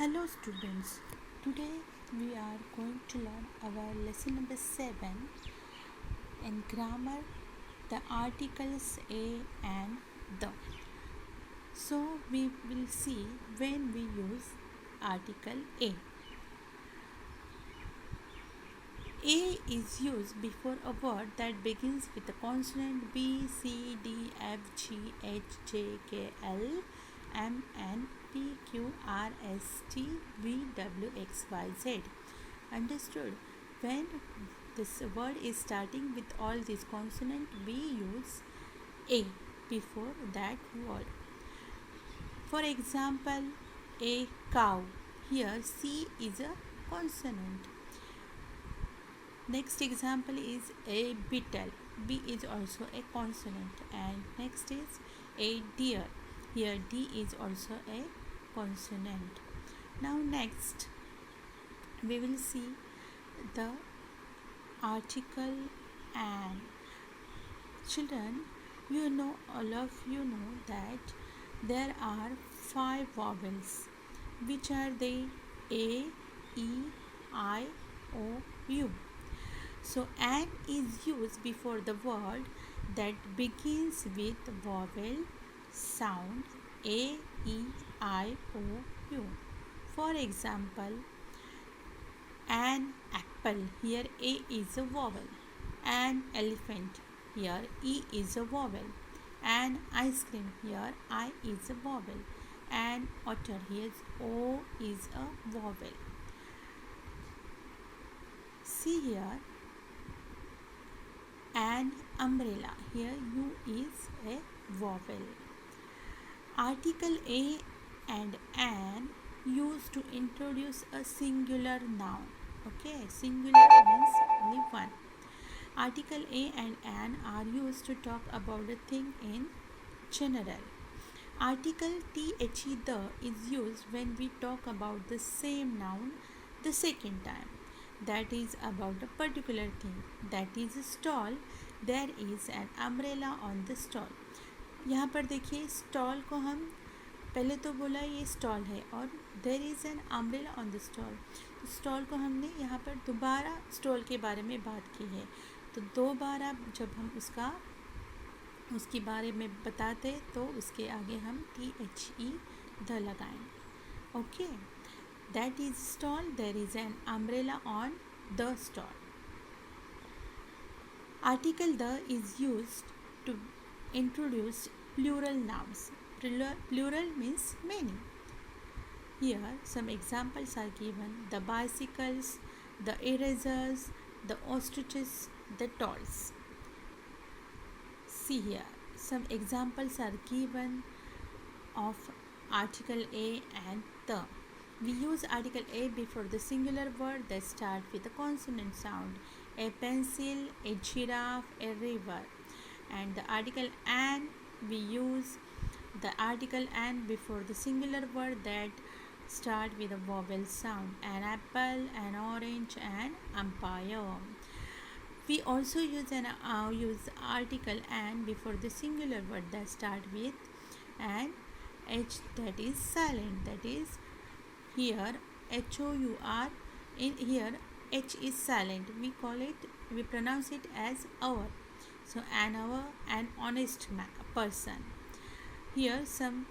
Hello students, today we are going to learn our lesson number 7 in grammar, the articles a and the. So we will see when we use article a. A is used before a word that begins with the consonant B, C, D, F, G, H, J, K, L, M, N, P, Q, R, S, T, V, W, X, Y, Z. Understood? When this word is starting with all these consonants, we use A before that word. For example, a cow. Here C is a consonant. Next example is a beetle. B is also a consonant. And next is a deer. Here D is also a consonant. Now next we will see the article and. Children, all of you know that there are 5 vowels, which are they? A, E, I, O, U. So an is used before the word that begins with vowel sound A, E, I, O, U. For example, an apple. Here A is a vowel. An elephant. Here E is a vowel. An ice cream. Here I is a vowel. An otter. Here O is a vowel. See here, an umbrella. Here U is a vowel. Article A and an used to introduce a singular noun. Okay, singular means only one. Article A and an are used to talk about a thing in general. Article the is used when we talk about the same noun the second time. That is about a particular thing. That is a stall. There is an umbrella on the stall. यहाँ पर देखिए stall को हम पहले तो बोला ये stall है और there is an umbrella on the stall. तो स्टॉल को हमने यहाँ पर दोबारा स्टॉल के बारे में बात की है. तो दो बार जब हम उसके बारे में बताते तो उसके आगे हम THE द लगाएंगे. Okay, that is stall. There is an umbrella on the stall. Article the is used to introduce plural nouns. Plural means many. Here some examples are given: the bicycles, the erasers, the ostriches, the dolls. See here, some examples are given of article A and the. We use article A before the singular word that start with a consonant sound. A pencil, a giraffe, a river. And the article an, we use the article an before the singular word that start with a vowel sound. An apple, an orange, an umpire. We also use article an before the singular word that start with an H, that is silent. That is here HOUR. In here H is silent. We pronounce it as our. So an hour, an honest person. Here some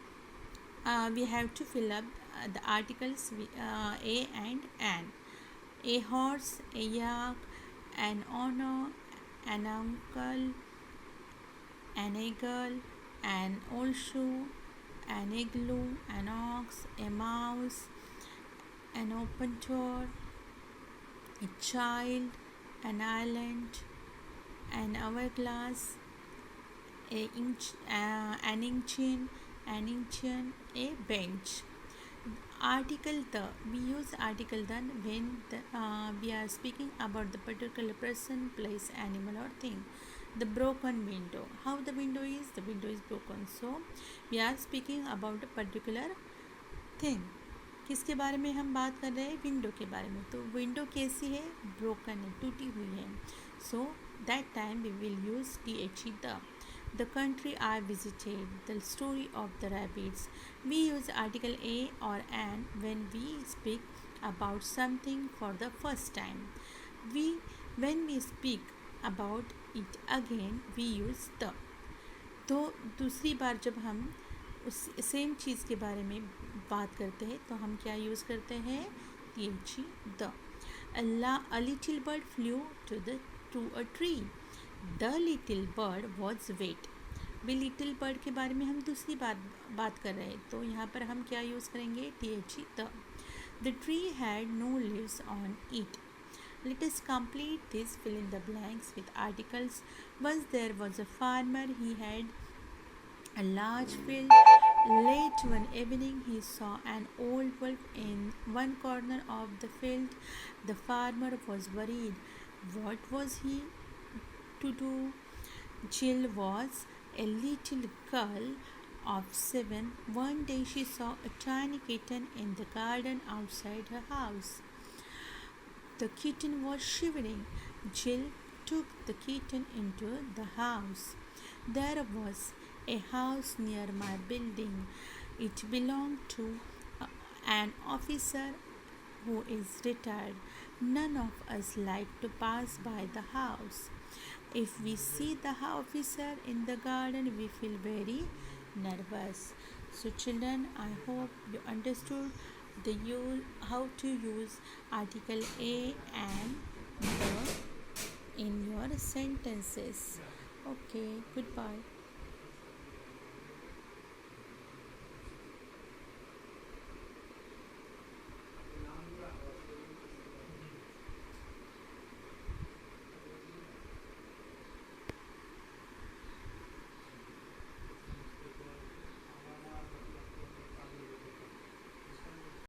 we have to fill up the articles a and an. A horse, a yak, an honor, an uncle, an eagle, an old shoe, an igloo, an ox, a mouse, an open door, a child, an island, an hourglass, an engine, a bench. Article the. We use article the when we are speaking about the particular person, place, animal or thing. The broken window. How the window is? The window is broken. So we are speaking about a particular thing. किसके बारे में हम बात कर रहे हैं? Window के बारे में. तो विंडो कैसी है? ब्रोकन है, टूटी हुई है. So that time we will use THE the. The country I visited, the story of the rabbits. We use article a or an when we speak about something for the first time. We when we speak about it again, we use the. तो दूसरी बार जब हम उस same चीज़ के बारे में बात करते हैं तो हम क्या यूज़ करते हैं? th the. A little bird flew to a tree. The little bird was wet. भी लिटिल बर्ड के बारे में हम दूसरी बात कर रहे हैं तो यहाँ पर हम क्या यूज़ करेंगे? th the tree had no leaves on it. Let us complete this fill in the blanks with articles. Once there was a farmer. He had a large field. Late one evening he saw an old wolf in one corner of the field. The farmer was worried. What was he to do? Jill was a little girl of 7. One day she saw a tiny kitten in the garden outside her house. The kitten was shivering. Jill took the kitten into the house. There was a house near my building. It belonged to an officer who is retired. None of us like to pass by the house. If we see the officer in the garden, we feel very nervous. So children, I hope you understood how to use article a and the in your sentences. Okay, goodbye.